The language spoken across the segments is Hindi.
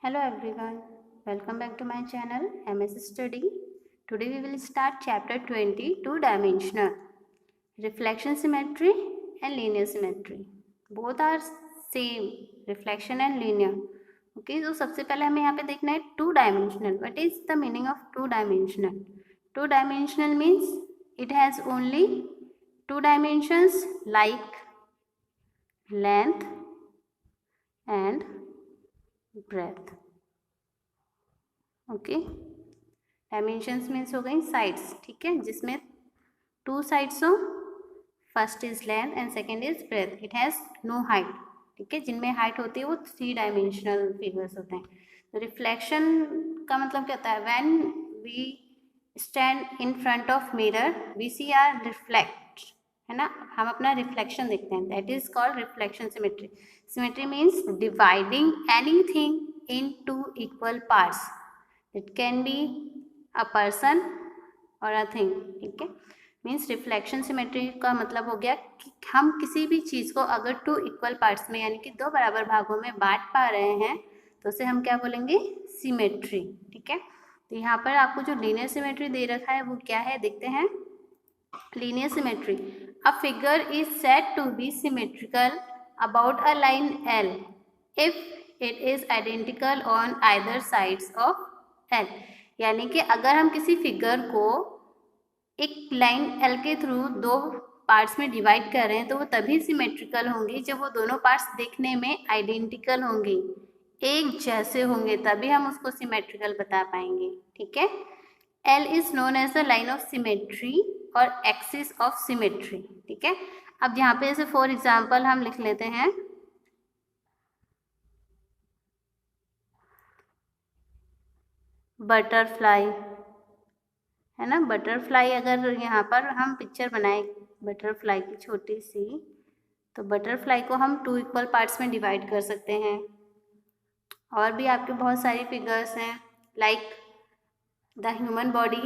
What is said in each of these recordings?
Hello everyone, welcome back to my channel MS Study. Today we will start chapter 20, two-dimensional reflection symmetry and linear symmetry. Both are same, reflection and linear. Okay, तो सबसे पहले हमें यहाँ पे देखना है two dimensional. What is the meaning of two dimensional? Two dimensional means it has only two dimensions like length and breadth. Okay, dimensions means हो गई साइड्स. ठीक है, जिसमें टू साइड्स हो. First is length and second is breadth. It has no height. ठीक है, जिनमें हाइट होती है वो थ्री डायमेंशनल फिगर्स होते हैं. तो रिफ्लेक्शन का मतलब क्या होता है? When we stand in front of mirror we see are reflect, है ना, हम अपना रिफ्लेक्शन देखते हैं. That is called reflection symmetry. Symmetry means dividing anything in two equal parts. It can be a person और अ थिंग. ठीक है, मीन्स रिफ्लेक्शन सिमेट्री का मतलब हो गया कि हम किसी भी चीज़ को अगर टू इक्वल पार्ट्स में यानी कि दो बराबर भागों में बांट पा रहे हैं तो उसे हम क्या बोलेंगे? सिमेट्री. ठीक है, तो यहाँ पर आपको जो लीनियर सिमेट्री दे रखा है वो क्या है देखते हैं. Linear symmetry, a figure is said to be symmetrical about a line L if it is identical on either sides of L. यानी कि अगर हम किसी फिगर को एक लाइन L के थ्रू दो पार्ट्स में डिवाइड कर रहे हैं तो वो तभी सिमेट्रिकल होंगी जब वो दोनों पार्ट्स दिखने में आइडेंटिकल होंगे, एक जैसे होंगे, तभी हम उसको सिमेट्रिकल बता पाएंगे. ठीक है, L is known as the line of symmetry और एक्सिस ऑफ सिमेट्री. ठीक है, अब यहाँ पे जैसे फॉर एग्जाम्पल हम लिख लेते हैं बटरफ्लाई, है ना. बटरफ्लाई अगर यहाँ पर हम पिक्चर बनाए बटरफ्लाई की छोटी सी, तो बटरफ्लाई को हम टू इक्वल पार्ट्स में डिवाइड कर सकते हैं. और भी आपके बहुत सारी फिगर्स हैं लाइक द ह्यूमन बॉडी.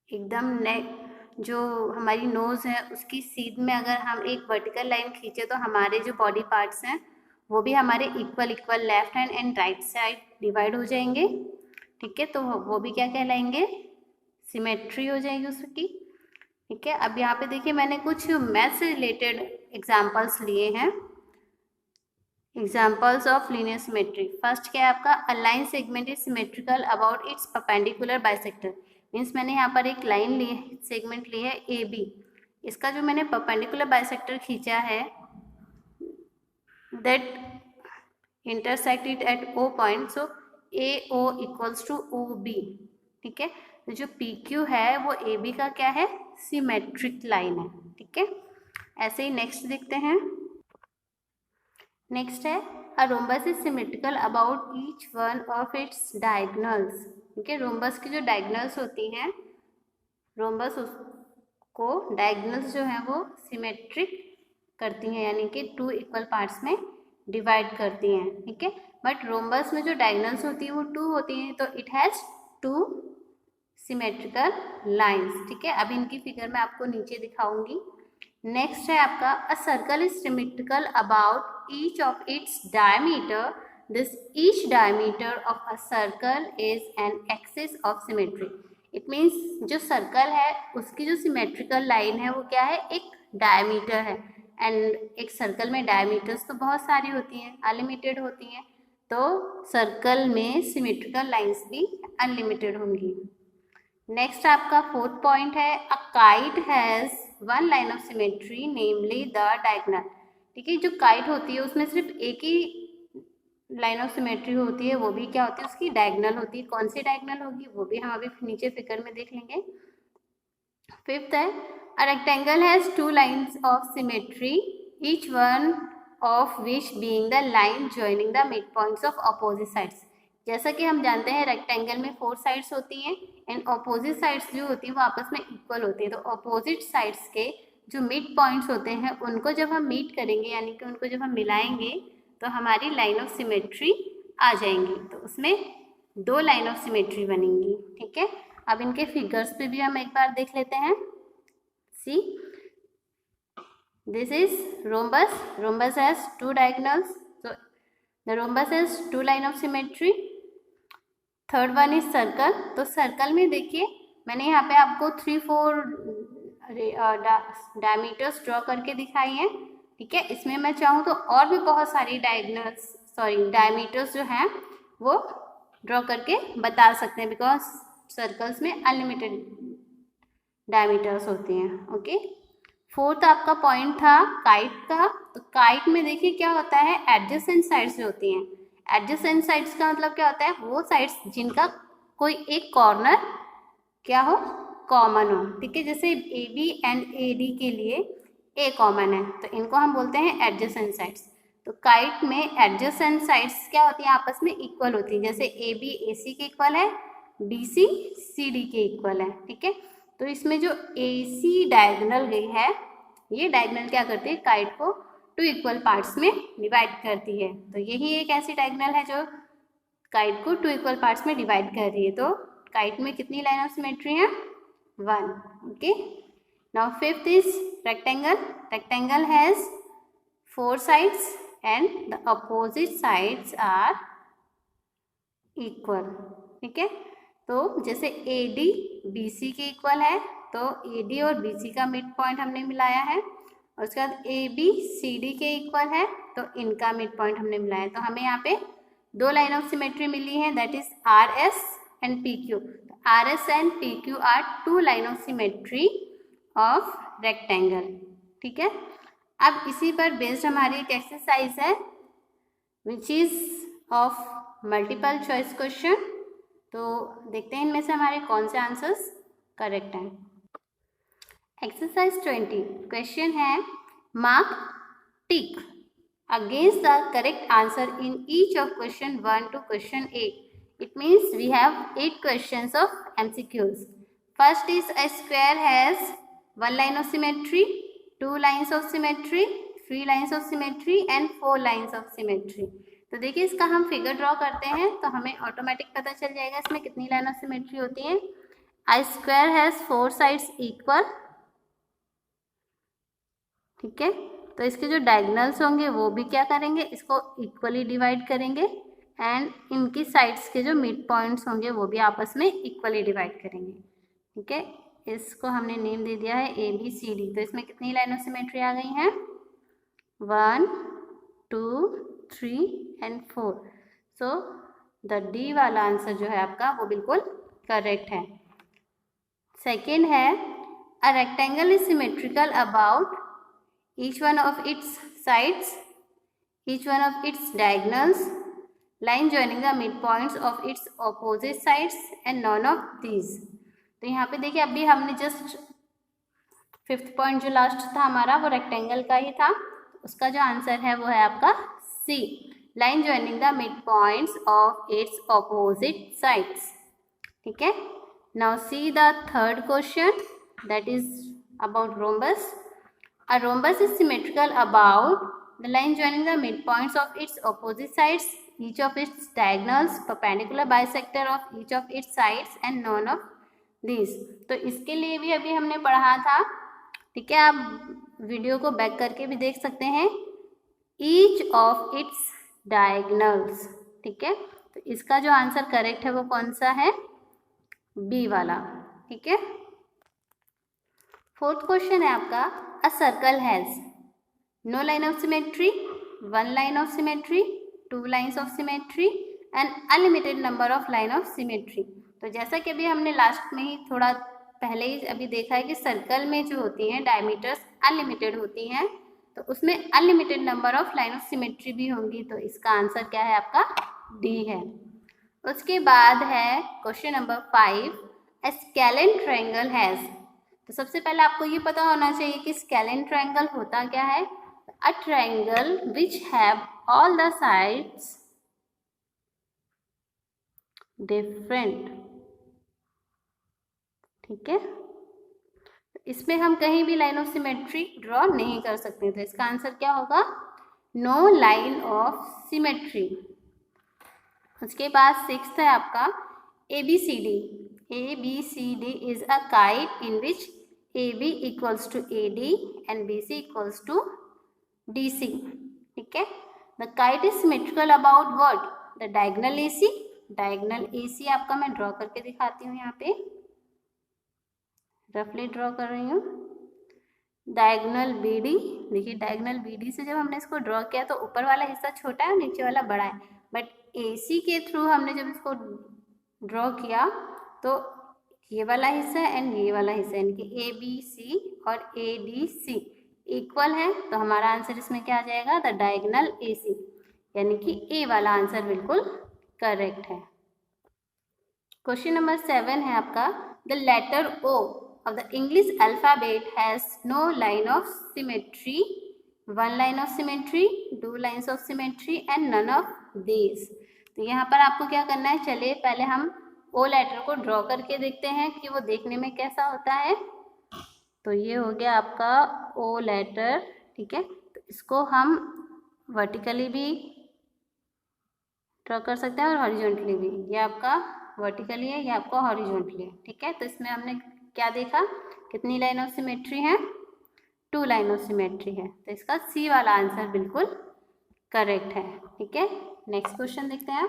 एकदम नेक जो हमारी नोज़ है उसकी सीध में अगर हम एक वर्टिकल लाइन खींचे तो हमारे जो बॉडी पार्ट्स हैं वो भी हमारे equal equal left hand and right side divide हो जाएंगे. ठीक है, तो वो भी क्या कहलाएंगे? सिमेट्री हो जाएगी उसकी. ठीक है, अब यहाँ पे देखिए मैंने कुछ मैथ से रिलेटेड एग्जाम्पल्स लिए हैं. Examples of linear symmetry. First क्या है आपका? A line segment is symmetrical about it's perpendicular bisector. Means मैंने यहाँ पर एक लाइन ली है, सेगमेंट ली है ए बी. इसका जो मैंने परपेंडिकुलर बाइसेक्टर खींचा है that intersect it at O point, so A O equals to O B. ठीक है, तो जो पी क्यू है वो ए बी का क्या है? सिमेट्रिक लाइन है. ठीक है, ऐसे ही नेक्स्ट देखते हैं. नेक्स्ट है अ rhombus is symmetrical about each one of its diagonals. ठीक है, रोम्बस की जो डायगोनल्स होती हैं, रोम्बस उसको डायगोनल्स जो हैं वो सिमेट्रिक करती हैं यानी कि टू इक्वल पार्ट्स में डिवाइड करती हैं. ठीक है, बट रोम्बस में जो डायगोनल्स होती है वो टू होती हैं, तो it has two symmetrical lines. ठीक है, अब इनकी फिगर मैं आपको नीचे दिखाऊंगी. नेक्स्ट है आपका a circle is symmetrical about each of its diameter. This each diameter of a circle is an axis of symmetry. It means जो सर्कल है उसकी जो सिमेट्रिकल लाइन है वो क्या है? एक डायमीटर है. एंड एक सर्कल में डायमीटर्स तो बहुत सारी होती हैं, अनलिमिटेड होती हैं, तो सर्कल में सिमेट्रिकल लाइंस भी अनलिमिटेड होंगी. नेक्स्ट आपका फोर्थ पॉइंट है a kite has one line of symmetry namely the diagonal. ठीक है, जो काइट होती है उसमें सिर्फ एक ही लाइन ऑफ सिमेट्री होती है, वो भी क्या होती है? उसकी डायगोनल होती है. कौन सी डायगोनल होगी वो भी हम अभी नीचे फिगर में देख लेंगे. फिफ्थ है a rectangle has two lines of symmetry each one of which being the line joining the mid points of opposite sides. जैसा कि हम जानते हैं रेक्टेंगल में फोर साइड्स होती हैं एंड अपोजिट साइड्स जो होती हैं वो आपस में इक्वल होती है. तो अपोजिट साइड्स के जो मिड पॉइंट्स होते हैं उनको जब हम मीट करेंगे यानी कि उनको जब हम मिलाएंगे तो हमारी लाइन ऑफ सिमेट्री आ जाएंगी. तो उसमें दो लाइन ऑफ सिमेट्री बनेंगी. ठीक है, अब इनके फिगर्स पे भी हम एक बार देख लेते हैं. See, this is rhombus. Rhombus has two diagonals. So the rhombus has 2 line of symmetry. Third one is circle. तो सर्कल में देखिए मैंने यहाँ पे आपको 3-4 डायमीटर्स ड्रॉ करके दिखाई हैं, ठीक है। इसमें मैं चाहूँ तो और भी बहुत सारी डायमीटर्स जो हैं वो ड्रॉ करके बता सकते हैं, बिकॉज सर्कल्स में अनलिमिटेड डायमीटर्स होती हैं, ओके। फोर्थ आपका पॉइंट था काइट का। तो काइट में देखिए क्या होता है, एडजेसेंट साइड्स जो होती हैं। एडजेसेंट साइड्स का मतलब क्या होता है, वो साइड्स जिनका कोई एक कॉर्नर क्या हो, कॉमन हो, ठीक है। जैसे A B and A D के लिए ए कॉमन है, तो इनको हम बोलते हैं एडजेसेंट साइड्स। तो काइट में एडजेसेंट साइड्स क्या होती हैं, आपस में इक्वल होती है। जैसे ए बी ए सी के इक्वल है, डी सी सी डी के इक्वल है, ठीक है। तो इसमें जो ए सी डायगोनल गई है, ये डायगोनल क्या करती है, काइट को 2 इक्वल पार्ट्स में डिवाइड करती है। तो यही एक ऐसी डायगोनल है जो काइट को 2 इक्वल पार्ट्स में डिवाइड कर रही है। तो काइट में कितनी लाइन ऑफ सिमेट्री है, 1, okay. Now fifth is rectangle. Rectangle has 4 sides and the opposite sides are equal, ठीक है। तो जैसे ए डी बी सी के इक्वल है, तो ए डी और बी सी का मिड पॉइंट हमने मिलाया है, और उसके बाद ए बी सी डी के इक्वल है, तो इनका मिड पॉइंट हमने मिलाया है। तो हमें यहाँ पे 2 लाइन ऑफ सिमेट्री मिली है, that is R S and P Q. R S and P Q R 2 line of symmetry of rectangle, ठीक है। अब इसी पर बेस्ड हमारी एक एक्सरसाइज है which is of multiple choice question. तो देखते हैं इनमें से हमारे कौन से आंसर्स करेक्ट हैं। एक्सरसाइज 20 क्वेश्चन है mark tick against the correct answer in each of question 1 to question 8. It means we have 8 questions of MCQs. First is a square has 1 line of symmetry, 2 lines of symmetry, 3 lines of symmetry and 4 lines of symmetry. तो देखिए इसका हम फिगर ड्रॉ करते हैं तो हमें ऑटोमेटिक पता चल जाएगा इसमें कितनी लाइन ऑफ सिमेट्री होती है। आई स्क्वायर हैज 4 साइड्स इक्वल, ठीक है। तो इसके जो डायगोनल्स होंगे वो भी क्या करेंगे, इसको इक्वली डिवाइड करेंगे, एंड इनकी साइड्स के जो मिड पॉइंट्स होंगे वो भी आपस में इक्वली डिवाइड करेंगे, ठीक है। इसको हमने नेम दे दिया है ए बी सी डी। तो इसमें कितनी लाइन ऑफ सिमेट्री आ गई हैं, 1 2 3 एंड 4। सो द डी वाला आंसर जो है आपका वो बिल्कुल करेक्ट है। सेकेंड है a rectangle is symmetrical about each one of its sides, each one of its diagonals, line joining the midpoints of its opposite sides and none of these. तो यहाँ पे देखिए अभी हमने जस्ट 5th पॉइंट जो लास्ट था हमारा वो रेक्टेंगल का ही था, उसका जो आंसर है वो है आपका C, line joining the mid points of its opposite sides, ठीक है। Now see the third question that is about rhombus. A rhombus is symmetrical about the line joining the midpoints of its opposite sides, each of its diagonals, perpendicular bisector of each of its sides and none of these. तो इसके लिए भी अभी हमने पढ़ा था, ठीक है। आप वीडियो को बैक करके भी देख सकते हैं। each of its diagonals, ठीक है। तो इसका जो आंसर करेक्ट है वो कौन सा है, बी वाला, ठीक है। फोर्थ क्वेश्चन है आपका a circle has no line of symmetry, 1 line of symmetry, 2 lines of symmetry and unlimited number of line of symmetry. तो जैसा कि अभी हमने लास्ट में ही थोड़ा पहले ही अभी देखा है कि सर्कल में जो होती हैं डायमीटर्स अनलिमिटेड होती हैं, तो उसमें unlimited number of line of symmetry भी होंगी। तो इसका आंसर क्या है आपका, डी है। उसके बाद है question number 5 A scalene triangle has. तो सबसे पहले आपको ये पता होना चाहिए कि स्केलेन ट्रायंगल होता क्या है। A triangle which have all the sides different, ठीक है। इसमें हम कहीं भी लाइन ऑफ सिमेट्री ड्रॉ नहीं कर सकते, तो इसका आंसर क्या होगा, नो लाइन ऑफ सिमेट्री। उसके बाद 6th है आपका A B C D. A B C D is a kite in which A B equals to A D and B C equals to D C, ठीक है। The kite is symmetrical about what? The diagonal AC। Diagonal AC आपका मैं ड्रॉ करके दिखाती हूँ, यहाँ पे रफली ड्रॉ कर रही हूँ। डायगोनल BD, देखिए डायगोनल BD से जब हमने इसको ड्रॉ किया तो ऊपर वाला हिस्सा छोटा है और नीचे वाला बड़ा है, बट AC के थ्रू हमने जब इसको ड्रॉ किया तो ये वाला हिस्सा एंड ये वाला हिस्सा यानी कि ABC और ADC इक्वल है, तो हमारा आंसर इसमें क्या आ जाएगा? द डायगोनल AC, यानी कि ए वाला आंसर बिल्कुल करेक्ट है। क्वेश्चन नंबर 7 है आपका, the letter O of the English alphabet has no line of symmetry, one line of symmetry, two lines of symmetry and none of these। तो यहाँ पर आपको क्या करना है, चलिए पहले हम O लेटर को ड्रॉ करके देखते हैं कि वो देखने में कैसा होता है। तो ये हो गया आपका O लेटर, ठीक है। तो इसको हम वर्टिकली भी ड्रॉ कर सकते हैं और हॉरिजॉन्टली भी। ये आपका वर्टिकली है, ये आपका हॉरिजॉन्टली है, ठीक है। तो इसमें हमने क्या देखा, कितनी लाइन ऑफ सिमेट्री है? 2 लाइन ऑफ सिमेट्री है, तो इसका सी वाला आंसर बिल्कुल करेक्ट है, ठीक है। नेक्स्ट क्वेश्चन देखते हैं।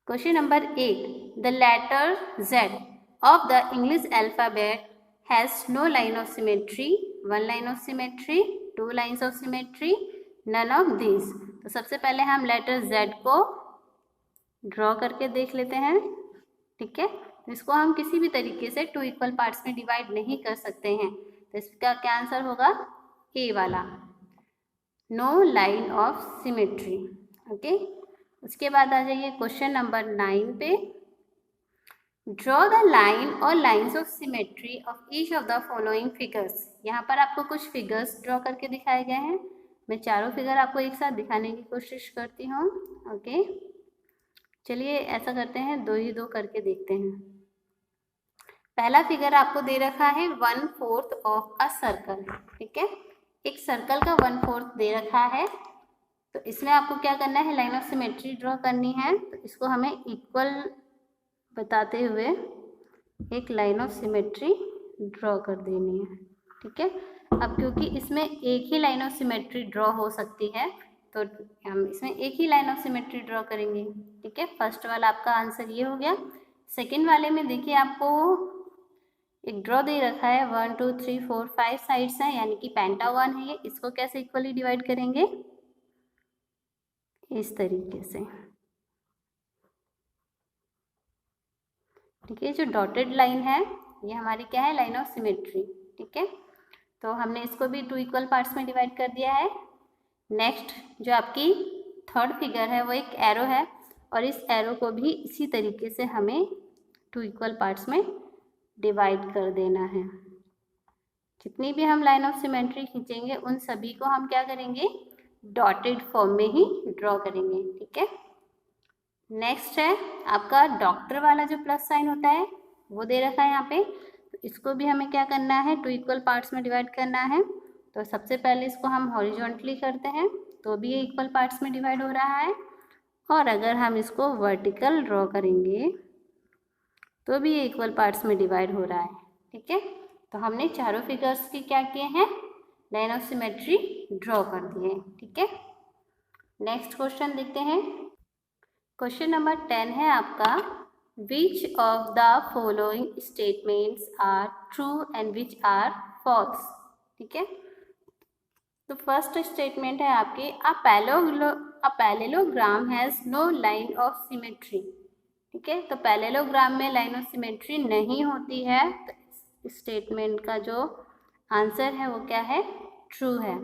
Question number 8, the letter Z of the English alphabet has no line of symmetry, 1 line of symmetry, 2 lines of symmetry, none of this. तो सबसे पहले हम लेटर Z को ड्रॉ करके देख लेते हैं, ठीक है। इसको हम किसी भी तरीके से 2 इक्वल पार्ट्स में डिवाइड नहीं कर सकते हैं, तो इसका क्या आंसर होगा? ए वाला, no line of symmetry, okay. उसके बाद आ जाइए क्वेश्चन नंबर 9 पे। ड्रॉ द लाइन और lines of symmetry of each of the following figures. यहाँ पर आपको कुछ फिगर्स ड्रॉ करके दिखाए गए हैं, मैं चारों फिगर आपको एक साथ दिखाने की कोशिश करती हूँ, ओके। चलिए ऐसा करते हैं, 2 ही 2 करके देखते हैं। पहला फिगर आपको दे रखा है 1/4 ऑफ अ सर्कल, ठीक है। एक सर्कल का 1/4 दे रखा है, तो इसमें आपको क्या करना है, लाइन ऑफ सिमेट्री ड्रॉ करनी है। तो इसको हमें इक्वल बताते हुए एक लाइन ऑफ सिमेट्री ड्रॉ कर देनी है, ठीक है। अब क्योंकि इसमें एक ही लाइन ऑफ सिमेट्री ड्रॉ हो सकती है, तो हम इसमें एक ही लाइन ऑफ सिमेट्री ड्रॉ करेंगे, ठीक है। फर्स्ट वाला आपका आंसर ये हो गया। सेकेंड वाले में देखिए आपको एक ड्रॉ दे रखा है, 1 2 3 4 5 साइड्स हैं, यानी कि पेंटागन है ये। इसको कैसे इक्वली डिवाइड करेंगे? इस तरीके से, ठीक है। जो डॉटेड लाइन है ये हमारी क्या है, लाइन ऑफ सिमेट्री, ठीक है। तो हमने इसको भी 2 इक्वल पार्ट्स में डिवाइड कर दिया है। नेक्स्ट जो आपकी थर्ड फिगर है वो एक एरो है, और इस एरो को भी इसी तरीके से हमें 2 इक्वल पार्ट्स में डिवाइड कर देना है। जितनी भी हम लाइन ऑफ सिमेट्री खींचेंगे उन सभी को हम क्या करेंगे, डॉटेड फॉर्म में ही ड्रॉ करेंगे, ठीक है। नेक्स्ट है आपका डॉक्टर वाला जो प्लस साइन होता है वो दे रखा है यहाँ पे, तो इसको भी हमें क्या करना है, 2 इक्वल पार्ट्स में डिवाइड करना है। तो सबसे पहले इसको हम हॉरिजॉन्टली करते हैं, तो भी ये इक्वल पार्ट्स में डिवाइड हो रहा है, और अगर हम इसको वर्टिकल ड्रॉ करेंगे तो भी ये इक्वल पार्ट्स में डिवाइड हो रहा है, ठीक है। तो हमने चारों फिगर्स की क्या किए हैं, लाइन ऑफ सिमेट्री ड्रॉ कर दिए, ठीक है। नेक्स्ट क्वेश्चन देखते हैं। क्वेश्चन नंबर 10 है आपका, which of the following statements are true and which are false, ठीक है। तो फर्स्ट स्टेटमेंट है आपकी, a parallelogram has no line of symmetry, ठीक है। तो पैरेललोग्राम में लाइन ऑफ सिमेट्री नहीं होती है, तो स्टेटमेंट का जो आंसर है वो क्या है, ट्रू है।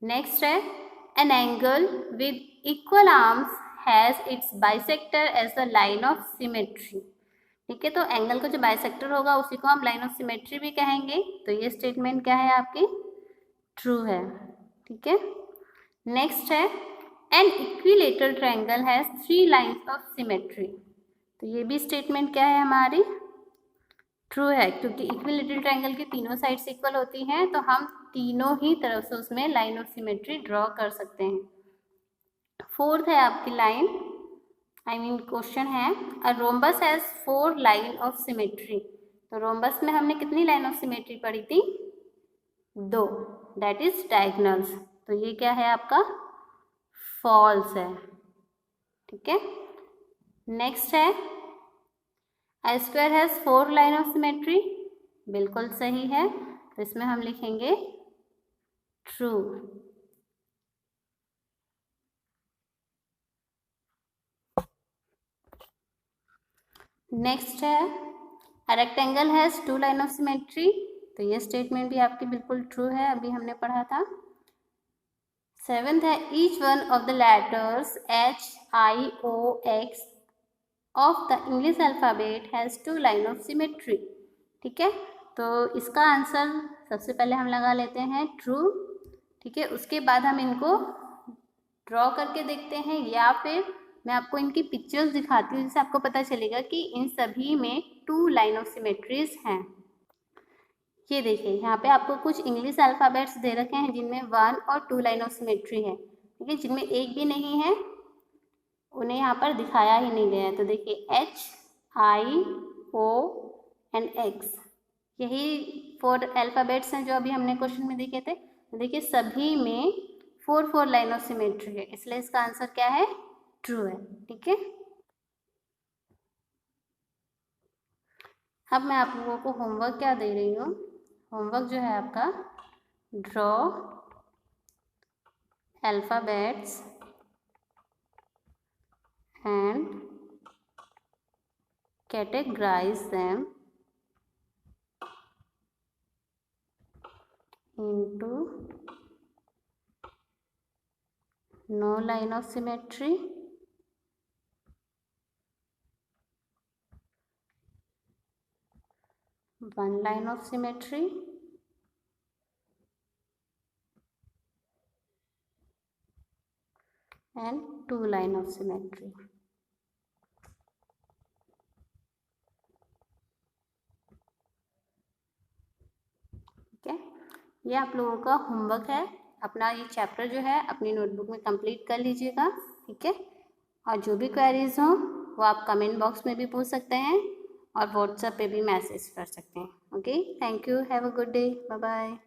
नेक्स्ट है, an angle with equal arms has its bisector as the line of symmetry, ठीक है। तो एंगल का जो बाइसेक्टर होगा उसी को हम लाइन ऑफ सिमेट्री भी कहेंगे, तो ये स्टेटमेंट क्या है आपकी, ट्रू है, ठीक है। नेक्स्ट है, an equilateral triangle has 3 lines of symmetry, तो ये भी स्टेटमेंट क्या है हमारी, ट्रू है, क्योंकि इक्विलेटरल ट्रायंगल की तीनों साइड्स इक्वल होती हैं, तो हम तीनों ही तरफ से उसमें लाइन ऑफ सिमेट्री ड्रॉ कर सकते हैं। फोर्थ है आपकी लाइन, क्वेश्चन है, a rhombus has 4 line of symmetry, तो रोम्बस में हमने कितनी लाइन ऑफ सिमेट्री पढ़ी थी, 2, दैट इज डायगोनल्स। तो ये क्या है आपका फॉल्स है, ठीक है। नेक्स्ट है a square has 4 line of symmetry, बिल्कुल सही है, तो इसमें हम लिखेंगे ट्रू। नेक्स्ट है a rectangle has 2 line of symmetry, तो ये स्टेटमेंट भी आपकी बिल्कुल ट्रू है, अभी हमने पढ़ा था। 7th है each one of the letters HIOX of the English alphabet has 2 line of symmetry, ठीक है। तो इसका आंसर सबसे पहले हम लगा लेते हैं ट्रू, ठीक है। उसके बाद हम इनको ड्रॉ करके देखते हैं, या फिर मैं आपको इनकी पिक्चर्स दिखाती हूँ जिससे आपको पता चलेगा कि इन सभी में 2 लाइन ऑफ सिमेट्रीज हैं। ये देखिए यहाँ पे आपको कुछ इंग्लिश अल्फ़ाबेट्स दे रखे हैं जिनमें 1 और 2 लाइन ऑफ सिमेट्री है, ठीक है। जिनमें एक भी नहीं है उन्हें यहाँ पर दिखाया ही नहीं गया है। तो देखिए HIO एंड X, यही 4 अल्फ़ाबेट्स हैं जो अभी हमने क्वेश्चन में देखे थे। तो देखिए सभी में 4 लाइन ऑफ सिमेट्री है, इसलिए इसका आंसर क्या है, ट्रू है, ठीक है। अब मैं आप लोगों को होमवर्क क्या दे रही हूँ, होमवर्क जो है आपका draw alphabets and categorize them into no line of symmetry, one line of symmetry, and 2 line of symmetry। ठीक है, ये आप लोगों का होमवर्क है। अपना ये चैप्टर जो है अपनी नोटबुक में कंप्लीट कर लीजिएगा, ठीक है। और जो भी क्वेरीज हो वो आप कमेंट बॉक्स में भी पूछ सकते हैं और व्हाट्सएप पे भी मैसेज कर सकते हैं। Okay, thank you, have a good day, bye bye.